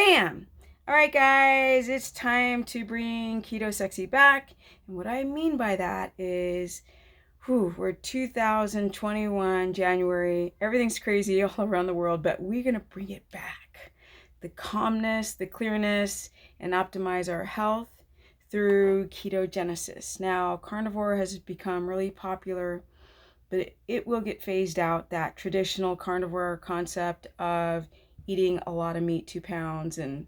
Bam! All right, guys, it's time to bring Keto Sexy back. And what I mean by that is, we're 2021, January. Everything's crazy all around the world, but we're going to bring it back. The calmness, the clearness, and optimize our health through ketogenesis. Now, carnivore has become really popular, but it will get phased out. That traditional carnivore concept of eating a lot of meat, 2 pounds, and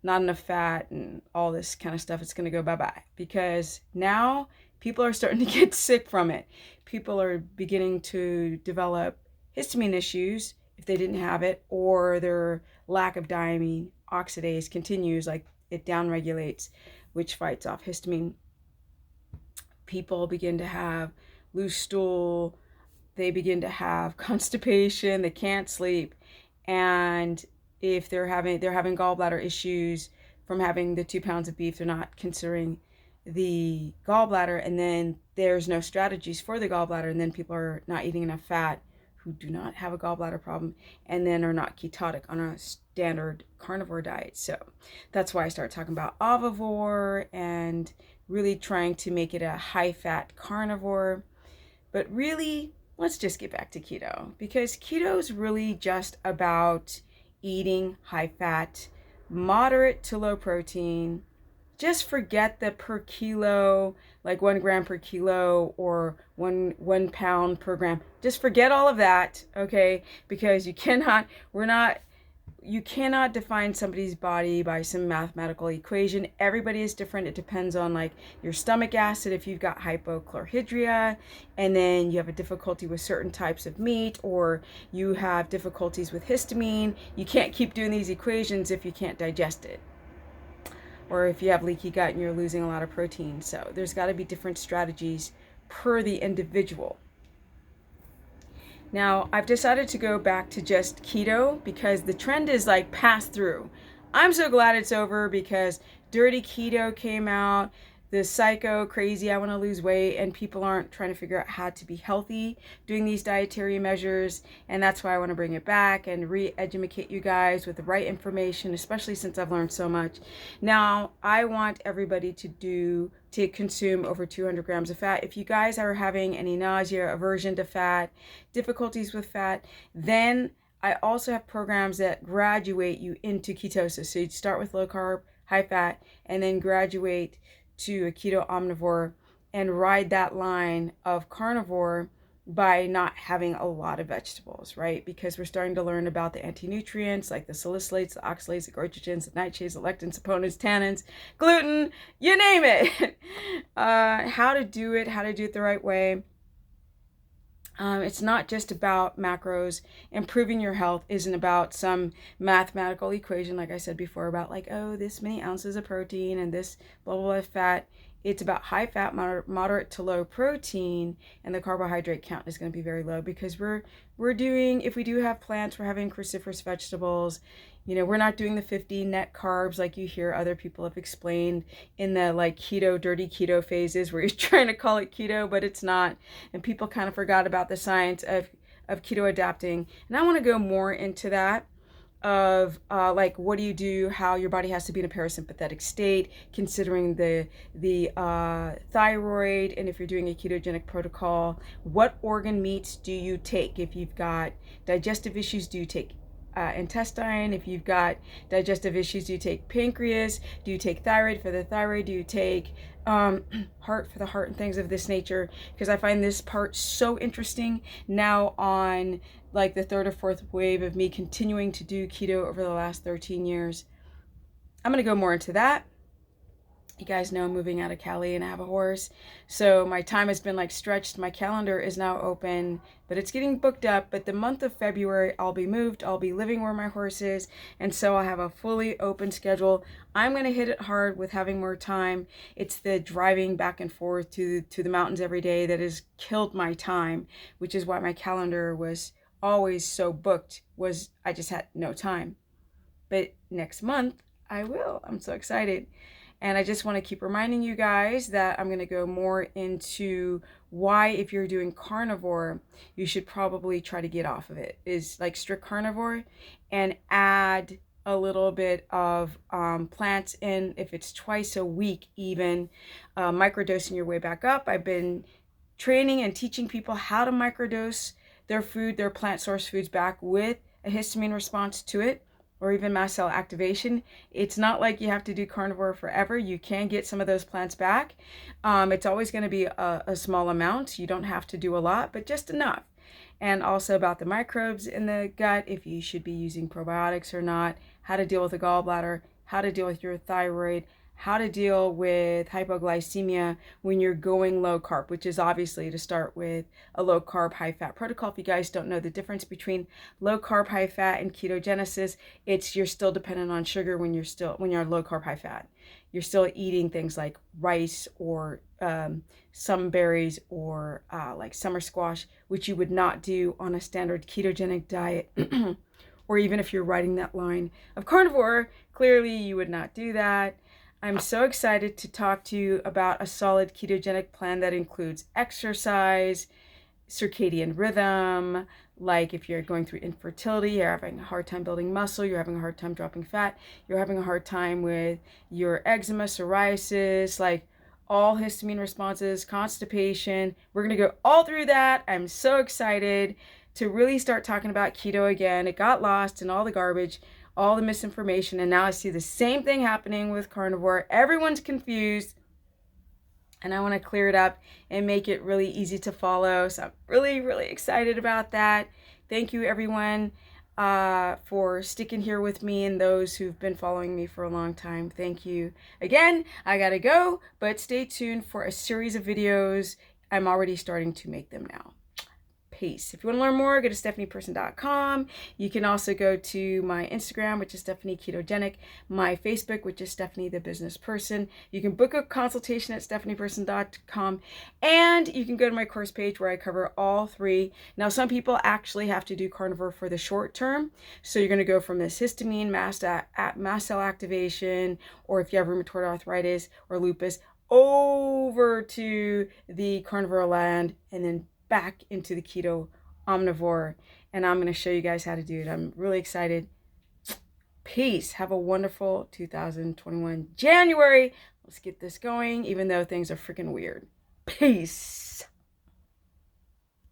not enough fat and all this kind of stuff, it's going to go bye-bye, because now people are starting to get sick from it. People are beginning to develop histamine issues if they didn't have it, or their lack of diamine oxidase continues, like it downregulates, which fights off histamine. People begin to have loose stool, they begin to have constipation, they can't sleep, and if they're having gallbladder issues from having the 2 pounds of beef, they're not considering the gallbladder, and then there's no strategies for the gallbladder, and then people are not eating enough fat who do not have a gallbladder problem, and then are not ketotic on a standard carnivore diet. So that's why I start talking about ovivore and really trying to make it a high-fat carnivore. But really, let's just get back to keto, because keto is really just about eating high fat, moderate to low protein. Just forget the per kilo, like 1 gram per kilo or one pound per gram. Just forget all of that, okay? Because you cannot define somebody's body by some mathematical equation. Everybody is different. It depends on like your stomach acid, if you've got hypochlorhydria, and then you have a difficulty with certain types of meat, or you have difficulties with histamine. You can't keep doing these equations if you can't digest it, or if you have leaky gut and you're losing a lot of protein. So there's got to be different strategies per the individual. Now, I've decided to go back to just keto because the trend is like pass through. I'm so glad it's over, because dirty keto came out, the psycho crazy, I want to lose weight, and people aren't trying to figure out how to be healthy doing these dietary measures. And that's why I want to bring it back and re-educate you guys with the right information, especially since I've learned so much. Now, I want everybody to consume over 200 grams of fat. If you guys are having any nausea, aversion to fat, difficulties with fat, then I also have programs that graduate you into ketosis. So you start with low carb, high fat, and then graduate to a keto omnivore and ride that line of carnivore by not having a lot of vegetables, right? Because we're starting to learn about the anti-nutrients like the salicylates, the oxalates, the goitrogens, the nightshades, the lectins, saponins, tannins, gluten, you name it. How to do it the right way. It's not just about macros. Improving your health isn't about some mathematical equation, like I said before, about like, oh, this many ounces of protein and this blah, blah, blah fat. It's about high fat, moderate to low protein, and the carbohydrate count is going to be very low, because we're doing, if we do have plants, we're having cruciferous vegetables. We're not doing the 50 net carbs like you hear other people have explained in the like keto, dirty keto phases, where you're trying to call it keto, but it's not. And people kind of forgot about the science of keto adapting. And I want to go more into that, of like, what do you do, how your body has to be in a parasympathetic state, considering the thyroid, and if you're doing a ketogenic protocol, what organ meats do you take? If you've got digestive issues, do you take intestine? If you've got digestive issues, do you take pancreas? Do you take thyroid for the thyroid? Do you take heart for the heart, and things of this nature? Because I find this part so interesting now, on like the third or fourth wave of me continuing to do keto over the last 13 years. I'm going to go more into that. You guys know I'm moving out of Cali and I have a horse. So my time has been like stretched. My calendar is now open, but it's getting booked up. But the month of February, I'll be moved. I'll be living where my horse is. And so I'll have a fully open schedule. I'm going to hit it hard with having more time. It's the driving back and forth to the mountains every day that has killed my time, which is why my calendar was always so booked, was I just had no time. But next month, I will. I'm so excited. And I just want to keep reminding you guys that I'm going to go more into why, if you're doing carnivore, you should probably try to get off of it, is like strict carnivore, and add a little bit of plants in, if it's twice a week even, microdosing your way back up. I've been training and teaching people how to microdose their food, their plant source foods back with a histamine response to it, or even mast cell activation. It's not like you have to do carnivore forever. You can get some of those plants back. It's always going to be a small amount. You don't have to do a lot, but just enough. And also about the microbes in the gut, if you should be using probiotics or not, how to deal with the gallbladder, how to deal with your thyroid, how to deal with hypoglycemia when you're going low carb, which is obviously to start with a low carb, high fat protocol. If you guys don't know the difference between low carb, high fat and ketogenesis, it's you're still dependent on sugar when you're low carb, high fat. You're still eating things like rice or some berries or like summer squash, which you would not do on a standard ketogenic diet. Or even if you're riding that line of carnivore, clearly you would not do that. I'm so excited to talk to you about a solid ketogenic plan that includes exercise, circadian rhythm, like if you're going through infertility, you're having a hard time building muscle, you're having a hard time dropping fat, you're having a hard time with your eczema, psoriasis, like all histamine responses, constipation. We're going to go all through that. I'm so excited to really start talking about keto again. It got lost in all the garbage, all the misinformation, and now I see the same thing happening with carnivore. Everyone's confused, and I want to clear it up and make it really easy to follow. So I'm really, really excited about that. Thank you, everyone, for sticking here with me, and those who've been following me for a long time. Thank you. Again, I gotta go, but stay tuned for a series of videos. I'm already starting to make them now. Peace. If you want to learn more, go to stephanieperson.com. You can also go to my Instagram, which is Stephanie Ketogenic, my Facebook, which is Stephanie the Business Person. You can book a consultation at stephanieperson.com, and you can go to my course page where I cover all three. Now, some people actually have to do carnivore for the short term, so you're going to go from this histamine, mast cell activation, or if you have rheumatoid arthritis or lupus, over to the carnivore land, and then back into the keto omnivore, and I'm going to show you guys how to do it. I'm really excited. Peace. Have a wonderful 2021 January. Let's get this going, even though things are freaking weird. Peace.